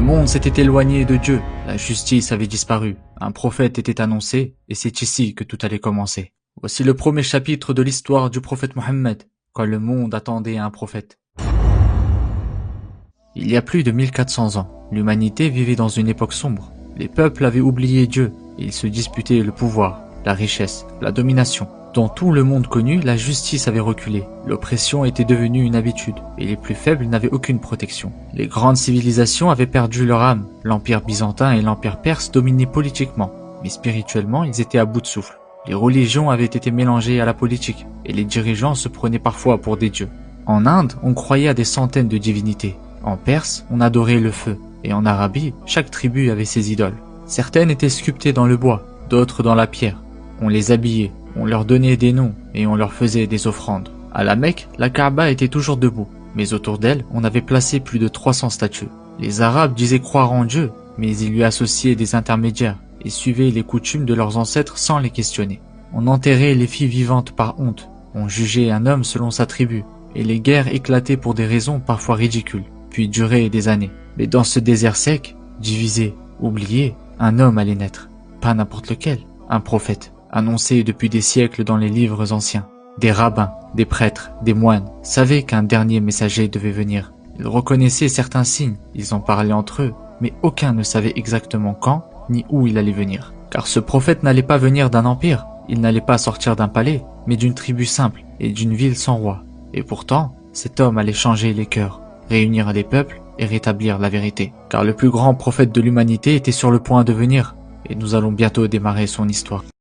monde s'était éloigné de Dieu, la justice avait disparu, un prophète était annoncé, et c'est ici que tout allait commencer. Voici le premier chapitre de l'histoire du prophète Mohammed, quand le monde attendait un prophète. Il y a plus de 1400 ans, l'humanité vivait dans une époque sombre. Les peuples avaient oublié Dieu, et ils se disputaient le pouvoir, la richesse, la domination. Dans tout le monde connu, la justice avait reculé, l'oppression était devenue une habitude, et les plus faibles n'avaient aucune protection. Les grandes civilisations avaient perdu leur âme, l'empire byzantin et l'empire perse dominaient politiquement, mais spirituellement ils étaient à bout de souffle. Les religions avaient été mélangées à la politique, et les dirigeants se prenaient parfois pour des dieux. En Inde, on croyait à des centaines de divinités. En Perse, on adorait le feu, et en Arabie, chaque tribu avait ses idoles. Certaines étaient sculptées dans le bois, d'autres dans la pierre. On les habillait, on leur donnait des noms et on leur faisait des offrandes. À la Mecque, la Kaaba était toujours debout, mais autour d'elle, on avait placé plus de 300 statues. Les Arabes disaient croire en Dieu, mais ils lui associaient des intermédiaires et suivaient les coutumes de leurs ancêtres sans les questionner. On enterrait les filles vivantes par honte, on jugeait un homme selon sa tribu, et les guerres éclataient pour des raisons parfois ridicules, puis duraient des années. Mais dans ce désert sec, divisé, oublié, un homme allait naître. Pas n'importe lequel, un prophète, annoncé depuis des siècles dans les livres anciens. Des rabbins, des prêtres, des moines savaient qu'un dernier messager devait venir. Ils reconnaissaient certains signes, ils en parlaient entre eux, mais aucun ne savait exactement quand ni où il allait venir. Car ce prophète n'allait pas venir d'un empire, il n'allait pas sortir d'un palais, mais d'une tribu simple et d'une ville sans roi. Et pourtant, cet homme allait changer les cœurs, réunir les peuples et rétablir la vérité. Car le plus grand prophète de l'humanité était sur le point de venir, et nous allons bientôt démarrer son histoire.